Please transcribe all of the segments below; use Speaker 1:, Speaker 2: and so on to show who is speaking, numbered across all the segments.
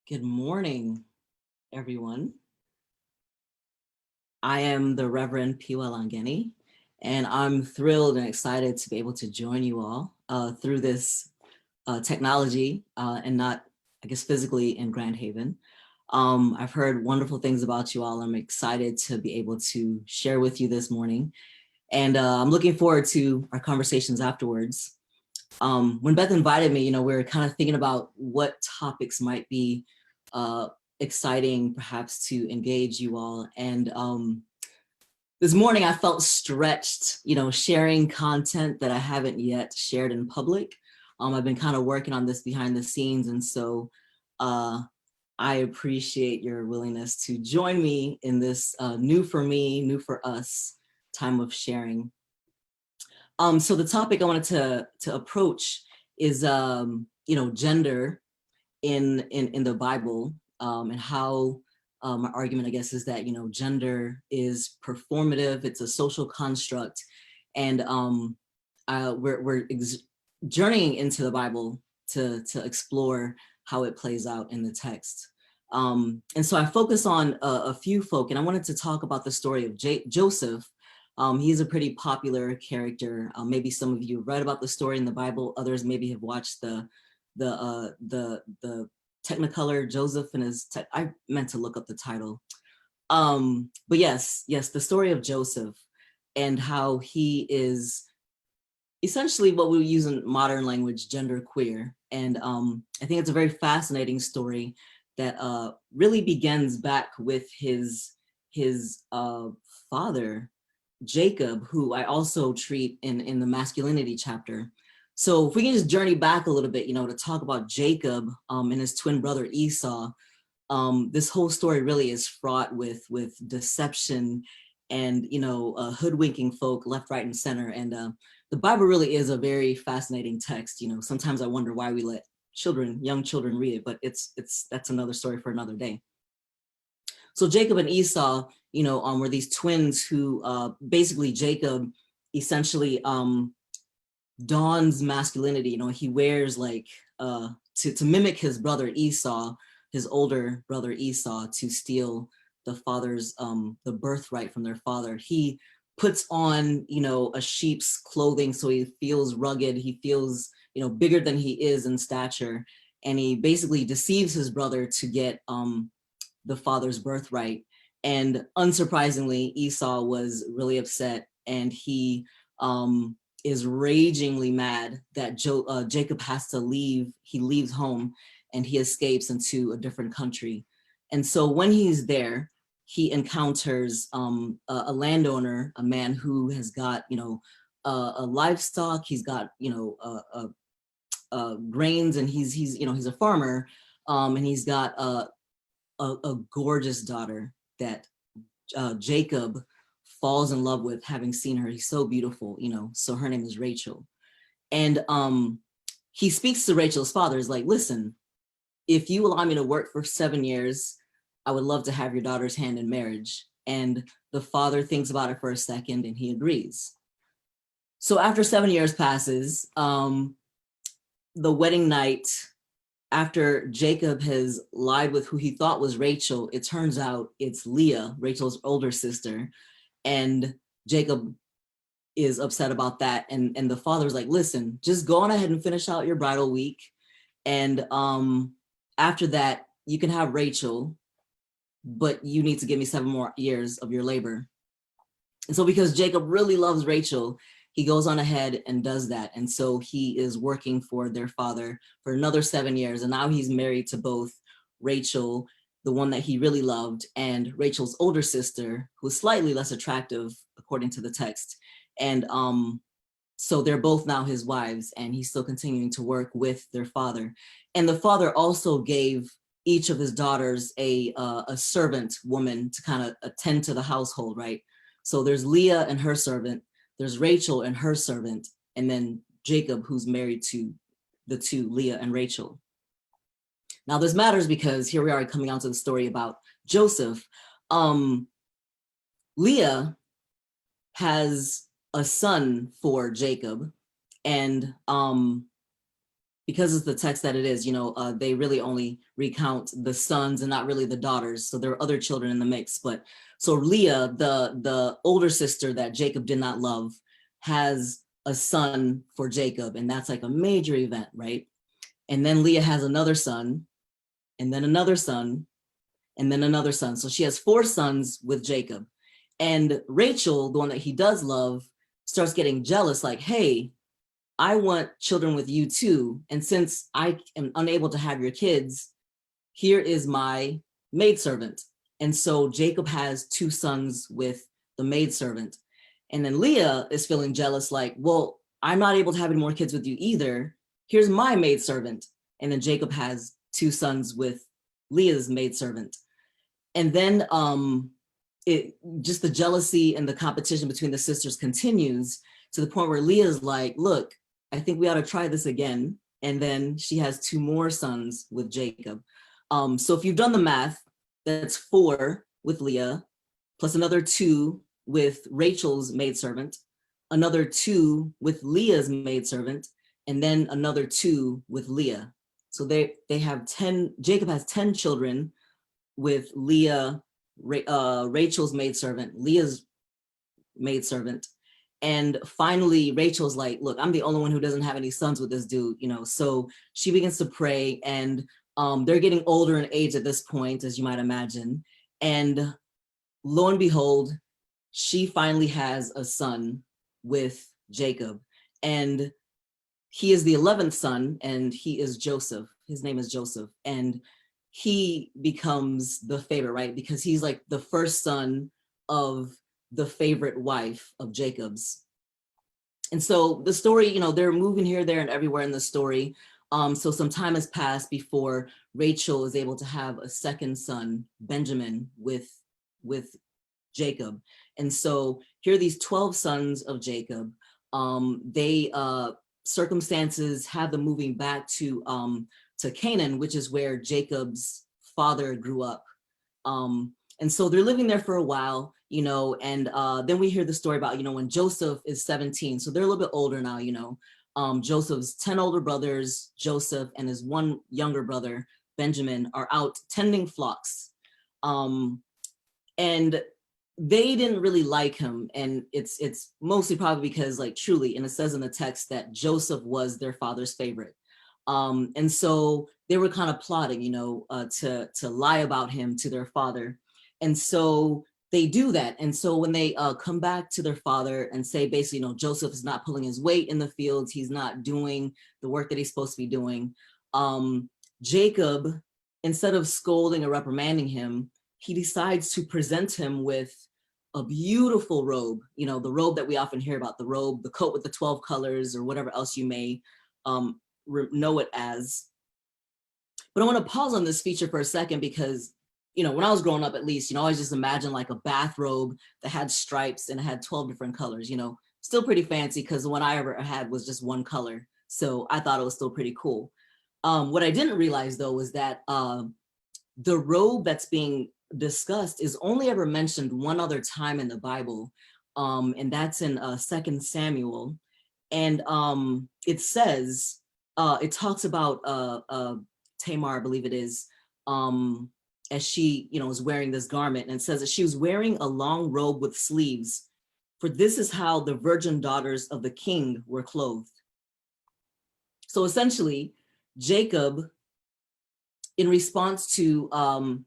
Speaker 1: Good morning, everyone. I am the Reverend Phiwa Langeni, and I'm thrilled and excited to be able to join you all through this technology and not, I guess, physically in Grand Haven. I've heard wonderful things about you all. I'm excited to be able to share with you this morning, and I'm looking forward to our conversations afterwards. When Beth invited me, we were kind of thinking about what topics might be uh, exciting, perhaps to engage you all. And this morning I felt stretched, sharing content that I haven't yet shared in public. I've been kind of working on this behind the scenes. And so I appreciate your willingness to join me in this new for me, new for us time of sharing. So the topic I wanted to approach is gender in the Bible, and how my argument, I guess, is that gender is performative. It's a social construct, and we're journeying into the Bible to explore how it plays out in the text. And so I focus on a few folk, and I wanted to talk about the story of Joseph. He's a pretty popular character. Maybe some of you have read about the story in the Bible. Others maybe have watched the Technicolor Joseph and his. I meant to look up the title. But yes, the story of Joseph and how he is essentially what we use in modern language, gender queer. And I think it's a very fascinating story that really begins back with his father, Jacob, who I also treat in the masculinity chapter. So if we can just journey back a little bit, to talk about Jacob and his twin brother Esau, this whole story really is fraught with deception and hoodwinking folk left, right, and center. And the Bible really is a very fascinating text. Sometimes I wonder why we let young children read it, but that's another story for another day. So Jacob and Esau, were these twins who basically Jacob essentially dons masculinity. He wears like to mimic his brother Esau, his older brother Esau, to steal the father's the birthright from their father. He puts on a sheep's clothing so he feels rugged. He feels bigger than he is in stature, and he basically deceives his brother to get the father's birthright. And unsurprisingly, Esau was really upset, and he is ragingly mad that Jacob has to leave. He leaves home and he escapes into a different country. And so when he's there, he encounters a landowner, a man who has got, a livestock. He's got, grains, and he's a farmer, and he's got a gorgeous daughter that Jacob falls in love with, having seen her. He's so beautiful, so her name is Rachel. And he speaks to Rachel's father. He's like, listen, if you allow me to work for 7 years, I would love to have your daughter's hand in marriage. And the father thinks about it for a second and he agrees. So after 7 years passes, the wedding night, after Jacob has lied with who he thought was Rachel, it turns out it's Leah, Rachel's older sister. And Jacob is upset about that. And the father's like, listen, just go on ahead and finish out your bridal week. And after that, you can have Rachel, but you need to give me 7 more years of your labor. And so because Jacob really loves Rachel, he goes on ahead and does that. And so he is working for their father for another 7 years. And now he's married to both Rachel, the one that he really loved, and Rachel's older sister, who's slightly less attractive, according to the text. And so they're both now his wives, and he's still continuing to work with their father. And the father also gave each of his daughters a servant woman to kind of attend to the household, right? So there's Leah and her servant, there's Rachel and her servant, and then Jacob, who's married to the two, Leah and Rachel. Now this matters because here we are coming on to the story about Joseph. Leah has a son for Jacob, and because it's the text that it is, they really only recount the sons and not really the daughters. So there are other children in the mix. But so Leah, the older sister that Jacob did not love, has a son for Jacob, and that's like a major event, right? And then Leah has another son, and then another son, and then another son. So she has 4 sons with Jacob. And Rachel, the one that he does love, starts getting jealous, like, hey, I want children with you too. And since I am unable to have your kids, here is my maidservant. And so Jacob has 2 sons with the maidservant. And then Leah is feeling jealous, like, well, I'm not able to have any more kids with you either. Here's my maidservant. And then Jacob has 2 sons with Leah's maidservant. And then just the jealousy and the competition between the sisters continues to the point where Leah's like, look, I think we ought to try this again. And then she has 2 more sons with Jacob. So if you've done the math, that's 4 with Leah, plus another 2 with Rachel's maidservant, another 2 with Leah's maidservant, and then another 2 with Leah. So they have 10, Jacob has 10 children with Leah, Rachel's maidservant, Leah's maidservant. And finally, Rachel's like, look, I'm the only one who doesn't have any sons with this dude, So she begins to pray, and they're getting older in age at this point, as you might imagine. And lo and behold, she finally has a son with Jacob. And he is the 11th son, and he is Joseph. His name is Joseph. And he becomes the favorite, right? Because he's like the first son of the favorite wife of Jacob's. And so the story, they're moving here, there, and everywhere in the story. So some time has passed before Rachel is able to have a second son, Benjamin, with Jacob. And so here are these 12 sons of Jacob. Circumstances have them moving back to Canaan, which is where Jacob's father grew up. And so they're living there for a while, and then we hear the story about, when Joseph is 17, so they're a little bit older now, Joseph's 10 older brothers, Joseph and his 1 younger brother, Benjamin, are out tending flocks. And they didn't really like him. And it's mostly probably because, like, truly, and it says in the text that Joseph was their father's favorite. And so they were kind of plotting, to lie about him to their father. And so they do that. And so when they come back to their father and say, basically, Joseph is not pulling his weight in the fields, he's not doing the work that he's supposed to be doing. Jacob, instead of scolding or reprimanding him, he decides to present him with a beautiful robe, the robe that we often hear about, the coat with the 12 colors, or whatever else you may know it as. But I want to pause on this feature for a second because, when I was growing up, at least, I always just imagined like a bathrobe that had stripes and had 12 different colors, still pretty fancy, because the one I ever had was just 1 color. So I thought it was still pretty cool. What I didn't realize, though, was that the robe that's being discussed is only ever mentioned 1 other time in the Bible, and that's in 2 Samuel. And it says, it talks about Tamar, I believe it is, as she, is wearing this garment, and it says that she was wearing a long robe with sleeves, for this is how the virgin daughters of the king were clothed. So essentially, Jacob, in response to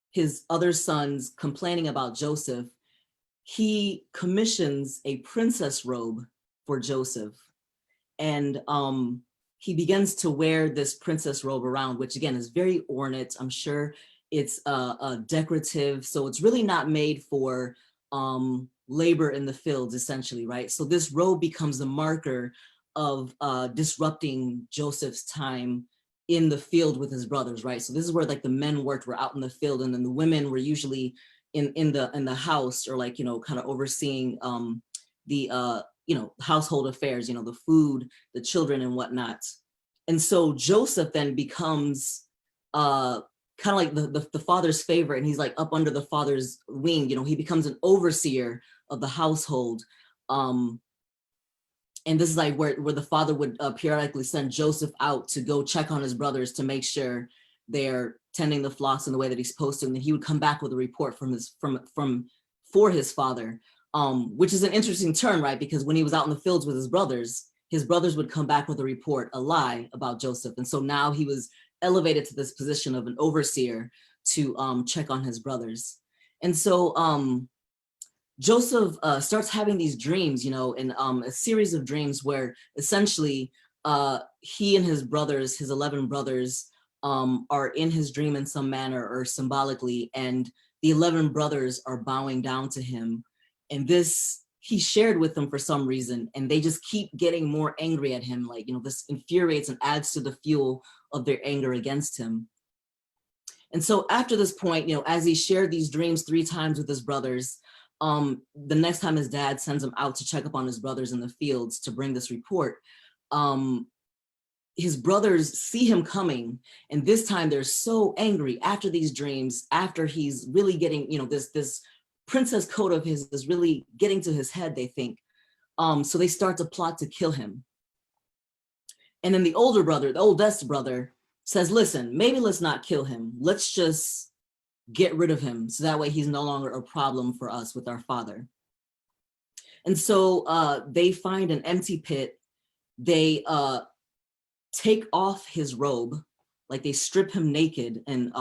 Speaker 1: his other sons complaining about Joseph, he commissions a princess robe for Joseph. And he begins to wear this princess robe around, which again is very ornate. I'm sure it's decorative. So it's really not made for labor in the fields, essentially, right? So this robe becomes the marker of disrupting Joseph's time in the field with his brothers, right? So this is where like the men worked, were out in the field, and then the women were usually in the house, or like, kind of overseeing the household affairs, the food, the children, and whatnot. And so Joseph then becomes kind of like the father's favorite, and he's like up under the father's wing. He becomes an overseer of the household. And this is like where the father would periodically send Joseph out to go check on his brothers to make sure they're tending the flocks in the way that he's supposed to. And then he would come back with a report for his father, which is an interesting turn, right? Because when he was out in the fields with his brothers would come back with a report, a lie about Joseph. And so now he was elevated to this position of an overseer to check on his brothers. And so Joseph starts having these dreams, and a series of dreams where essentially he and his brothers, his 11 brothers, are in his dream in some manner or symbolically, and the 11 brothers are bowing down to him. And this he shared with them for some reason, and they just keep getting more angry at him. Like, this infuriates and adds to the fuel of their anger against him. And so after this point, as he shared these dreams 3 times with his brothers, the next time his dad sends him out to check up on his brothers in the fields to bring this report, his brothers see him coming, and this time they're so angry after these dreams, after he's really getting, this princess coat of his is really getting to his head, they think. So they start to plot to kill him. And then the oldest brother says, listen, maybe let's not kill him. Let's just get rid of him, so that way he's no longer a problem for us with our father. And so they find an empty pit. They take off his robe, like they strip him naked, and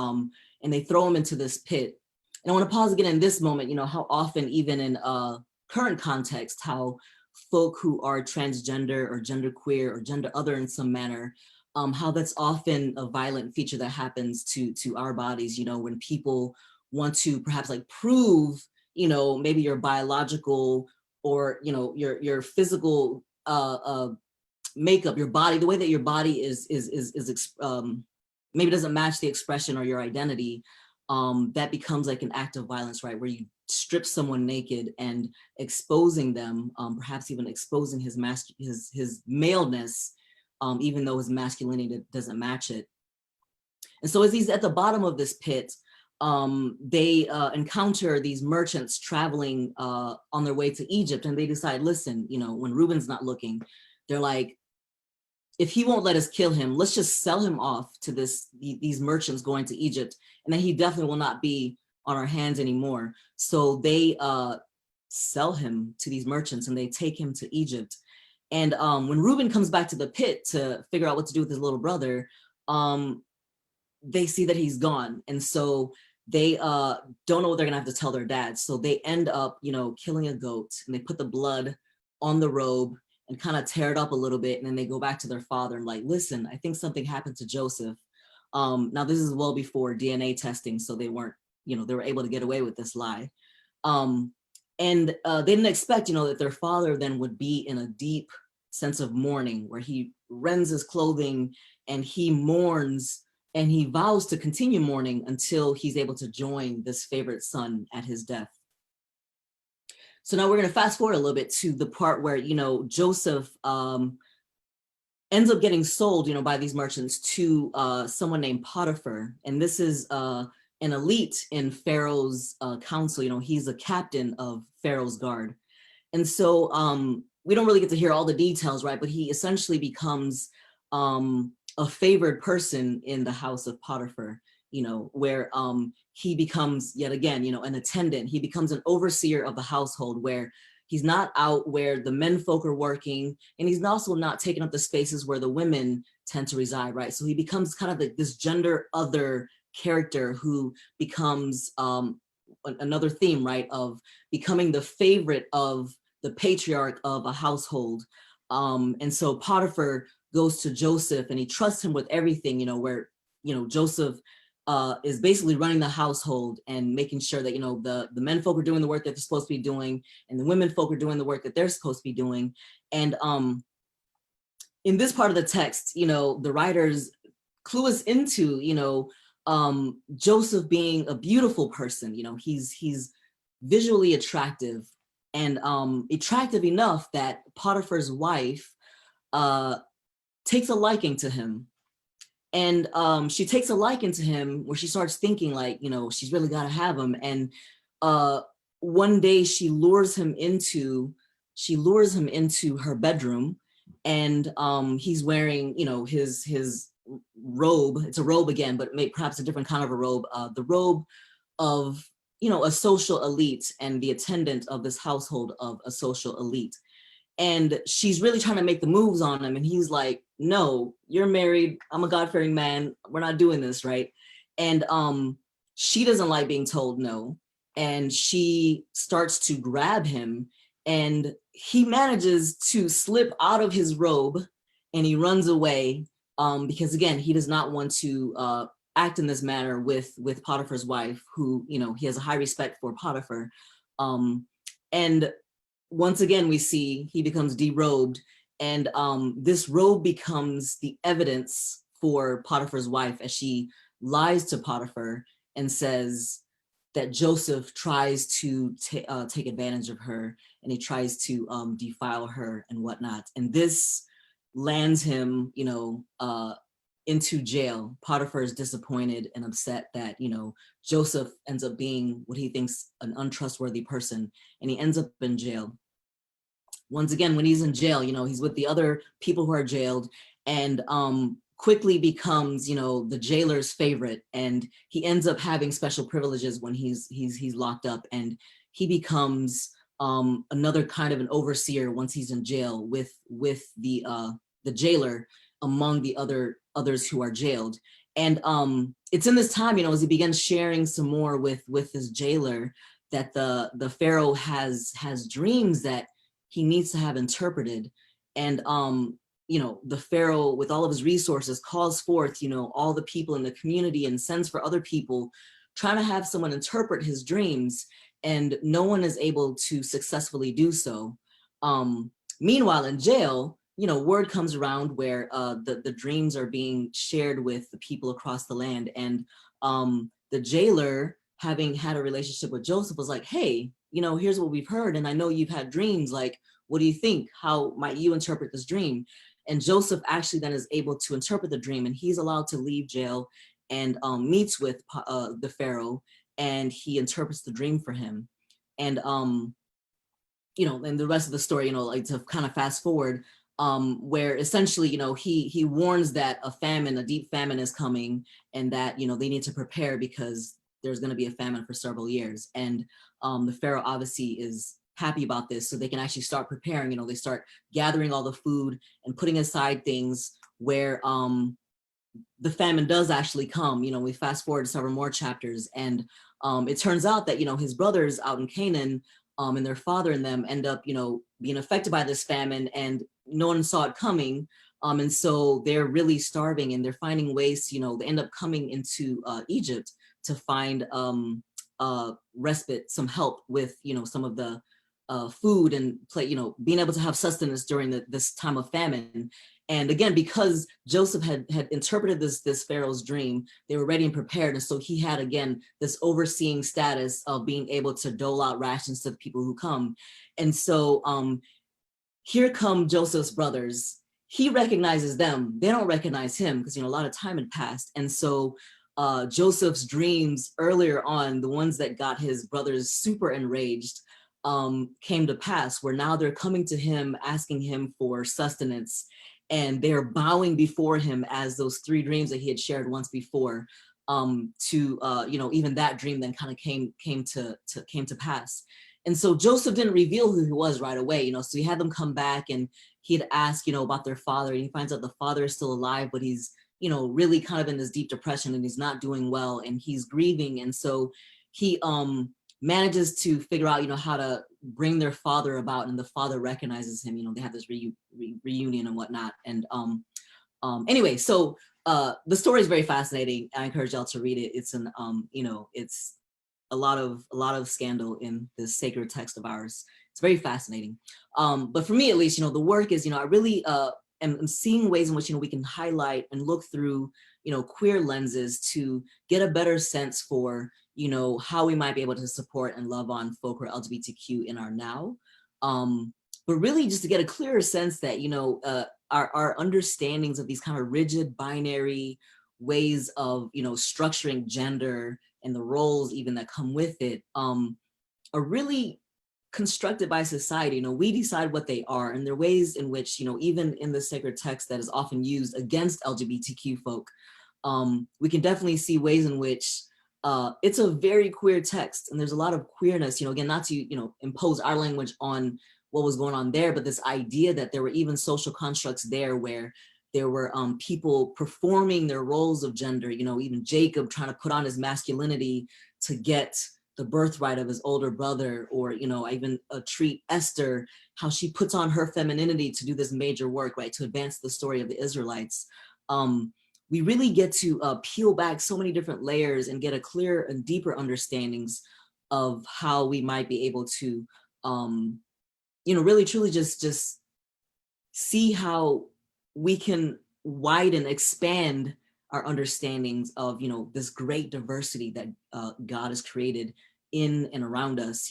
Speaker 1: they throw him into this pit. And I want to pause again in this moment, how often, even in current context, how folk who are transgender or genderqueer or gender other in some manner, how that's often a violent feature that happens to our bodies, when people want to perhaps like prove, maybe your biological or, your physical makeup, your body, the way that your body is maybe doesn't match the expression or your identity. That becomes like an act of violence, right? Where you strip someone naked and exposing them, perhaps even exposing his maleness, even though his masculinity doesn't match it. And so as he's at the bottom of this pit, they encounter these merchants traveling on their way to Egypt, and they decide, listen, when Reuben's not looking, they're like, if he won't let us kill him, let's just sell him off to these merchants going to Egypt, and then he definitely will not be on our hands anymore. So they sell him to these merchants, and they take him to Egypt. And when Reuben comes back to the pit to figure out what to do with his little brother, they see that he's gone. And so they don't know what they're gonna have to tell their dad. So they end up, killing a goat, and they put the blood on the robe and kind of tear it up a little bit. And then they go back to their father and like, listen, I think something happened to Joseph. Now this is well before DNA testing, so they weren't, they were able to get away with this lie. And they didn't expect, that their father then would be in a deep sense of mourning, where he rends his clothing and he mourns, and he vows to continue mourning until he's able to join this favorite son at his death. So now we're going to fast forward a little bit to the part where, Joseph ends up getting sold, by these merchants to someone named Potiphar. And this is an elite in Pharaoh's council. He's a captain of Pharaoh's guard. And so we don't really get to hear all the details, right? But he essentially becomes a favored person in the house of Potiphar, where he becomes, yet again, an attendant. He becomes an overseer of the household, where he's not out where the men folk are working, and he's also not taking up the spaces where the women tend to reside, right? So he becomes kind of like this gender other character who becomes another theme, right, of becoming the favorite of the patriarch of a household. And so Potiphar goes to Joseph, and he trusts him with everything, where, Joseph is basically running the household and making sure that, the men folk are doing the work that they're supposed to be doing, and the women folk are doing the work that they're supposed to be doing. And in this part of the text, the writers clue us into, Joseph being a beautiful person. He's visually attractive, and attractive enough that Potiphar's wife takes a liking to him. And she takes a liking to him where she starts thinking like, she's really got to have him. And one day she lures him into she lures him into her bedroom, and he's wearing, his robe. It's a robe again, but perhaps a different kind of a robe. The robe of, a social elite and the attendant of this household of a social elite. And she's really trying to make the moves on him. And he's like, no, you're married. I'm a God-fearing man. We're not doing this, right? And she doesn't like being told no. And she starts to grab him, and he manages to slip out of his robe, and he runs away, because again, he does not want to act in this manner with Potiphar's wife, who, he has a high respect for Potiphar. And once again, we see he becomes derobed, and this robe becomes the evidence for Potiphar's wife as she lies to Potiphar and says that Joseph tries to take advantage of her, and he tries to defile her and whatnot. And this lands him, into jail. Potiphar is disappointed and upset that, Joseph ends up being what he thinks an untrustworthy person, and he ends up in jail. Once again, when he's in jail, he's with the other people who are jailed, and quickly becomes, the jailer's favorite, and he ends up having special privileges when he's locked up, and he becomes another kind of an overseer once he's in jail with the jailer among the others who are jailed. And it's in this time, as he begins sharing some more with his jailer, that the Pharaoh has dreams that he needs to have interpreted. And the Pharaoh, with all of his resources, calls forth, all the people in the community and sends for other people, trying to have someone interpret his dreams, and no one is able to successfully do so. Meanwhile, in jail, word comes around where the dreams are being shared with the people across the land. And the jailer, having had a relationship with Joseph, was like, hey, here's what we've heard, and I know you've had dreams. Like, what do you think? How might you interpret this dream? And Joseph actually then is able to interpret the dream, and he's allowed to leave jail and meets with the Pharaoh, and he interprets the dream for him. And and the rest of the story, like to kind of fast forward, where essentially, he warns that a deep famine is coming, and that, they need to prepare because there's going to be a famine for several years. And the Pharaoh obviously is happy about this, so they can actually start preparing. They start gathering all the food and putting aside things where the famine does actually come. We fast forward several more chapters, and it turns out that, his brothers out in Canaan, and their father and them end up, being affected by this famine, and no one saw it coming. And so they're really starving, and they're finding ways, they end up coming into Egypt to find respite, some help with, some of the food and being able to have sustenance during this time of famine. And again, because Joseph had interpreted this Pharaoh's dream, they were ready and prepared. And so he had, again, this overseeing status of being able to dole out rations to the people who come. And so here come Joseph's brothers. He recognizes them. They don't recognize him because, a lot of time had passed. And so Joseph's dreams earlier on, the ones that got his brothers super enraged, came to pass, where now they're coming to him, asking him for sustenance, and they're bowing before him as those three dreams that he had shared once before, even that dream then kind of came to pass. And so Joseph didn't reveal who he was right away, so he had them come back, and he'd ask, about their father, and he finds out the father is still alive, but he's, really kind of in this deep depression, and he's not doing well, and he's grieving. And so he manages to figure out, how to bring their father about, and the father recognizes him. They have this reunion and whatnot. And anyway, so the story is very fascinating. I encourage y'all to read it. It's it's a lot of scandal in this sacred text of ours. It's very fascinating. But for me, at least, the work is, I really am seeing ways in which, we can highlight and look through, queer lenses to get a better sense for, how we might be able to support and love on folk who are LGBTQ in our now. But really just to get a clearer sense that, our understandings of these kind of rigid binary ways of, structuring gender and the roles even that come with it, are really constructed by society. We decide what they are, and there are ways in which, even in the sacred text that is often used against LGBTQ folk, we can definitely see ways in which it's a very queer text, and there's a lot of queerness, again, not to, impose our language on what was going on there, but this idea that there were even social constructs there where there were people performing their roles of gender, even Jacob trying to put on his masculinity to get the birthright of his older brother, or, even treat Esther, how she puts on her femininity to do this major work, right, to advance the story of the Israelites. We really get to peel back so many different layers and get a clearer and deeper understandings of how we might be able to, really truly just see how we can widen, expand our understandings of, this great diversity that God has created in and around us,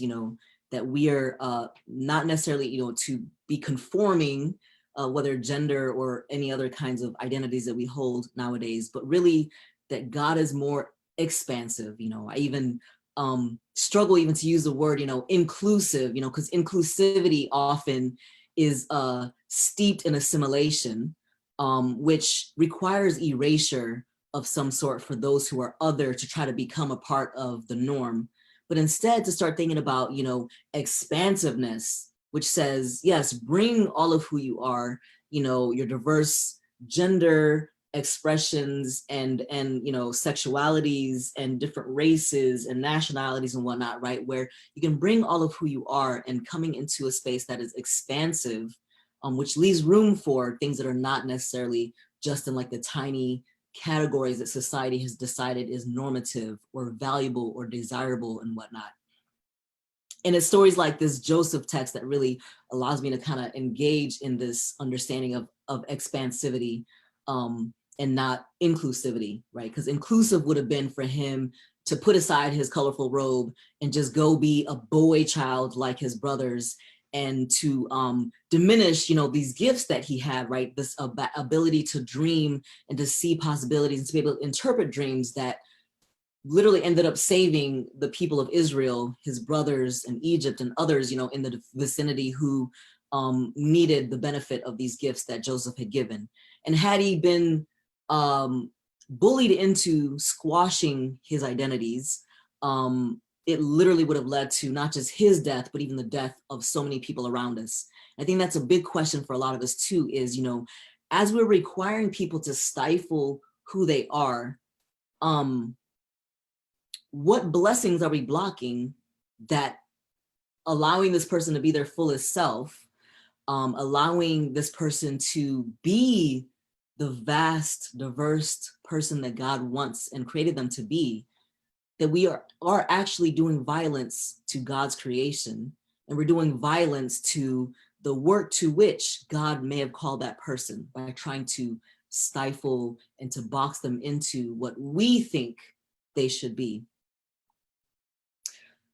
Speaker 1: that we are not necessarily, to be conforming, whether gender or any other kinds of identities that we hold nowadays, but really that God is more expansive. I even struggle even to use the word, inclusive, because inclusivity often is steeped in assimilation, which requires erasure of some sort for those who are other to try to become a part of the norm. But instead to start thinking about, expansiveness, which says, yes, bring all of who you are, your diverse gender expressions and sexualities and different races and nationalities and whatnot, right? Where you can bring all of who you are and coming into a space that is expansive, which leaves room for things that are not necessarily just in like the tiny categories that society has decided is normative or valuable or desirable and whatnot. And it's stories like this Joseph text that really allows me to kind of engage in this understanding of expansivity, and not inclusivity, right? Because inclusive would have been for him to put aside his colorful robe and just go be a boy child like his brothers, and to diminish, these gifts that he had, right? This ability to dream and to see possibilities and to be able to interpret dreams that literally ended up saving the people of Israel, his brothers in Egypt and others, in the vicinity who needed the benefit of these gifts that Joseph had given. And had he been bullied into squashing his identities, it literally would have led to not just his death, but even the death of so many people around us. I think that's a big question for a lot of us too, is, as we're requiring people to stifle who they are, what blessings are we blocking that allowing this person to be their fullest self, allowing this person to be the vast, diverse person that God wants and created them to be, that we are actually doing violence to God's creation, and we're doing violence to the work to which God may have called that person by trying to stifle and to box them into what we think they should be.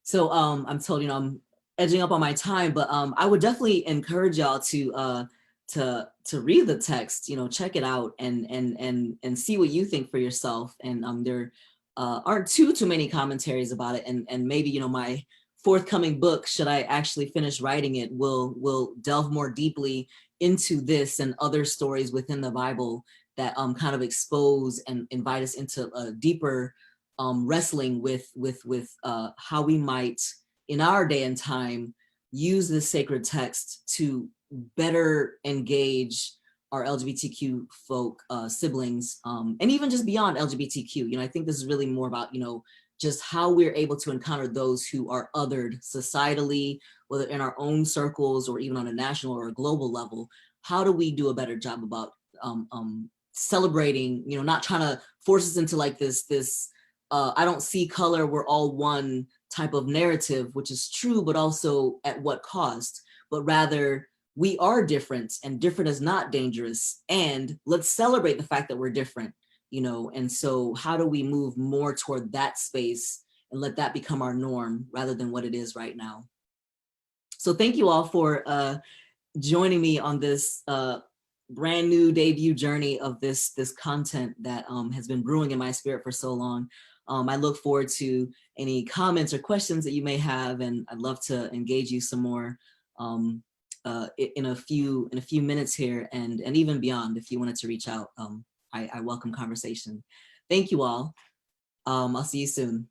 Speaker 1: So I'm told, I'm edging up on my time, but I would definitely encourage y'all to read the text, check it out and see what you think for yourself. And there aren't too many commentaries about it. And maybe, my forthcoming book, should I actually finish writing it, will delve more deeply into this and other stories within the Bible that kind of expose and invite us into a deeper wrestling with how we might, in our day and time, use this sacred text to better engage our LGBTQ folk siblings, and even just beyond LGBTQ. I think this is really more about, just how we're able to encounter those who are othered societally, whether in our own circles or even on a national or a global level. How do we do a better job about celebrating, not trying to force us into like this I don't see color, we're all one type of narrative, which is true, but also at what cost? But rather, we are different, and different is not dangerous. And let's celebrate the fact that we're different, and so how do we move more toward that space and let that become our norm rather than what it is right now? So thank you all for joining me on this brand new debut journey of this content that has been brewing in my spirit for so long. I look forward to any comments or questions that you may have, and I'd love to engage you some more in a few minutes here, and even beyond. If you wanted to reach out, I welcome conversation. Thank you all. I'll see you soon.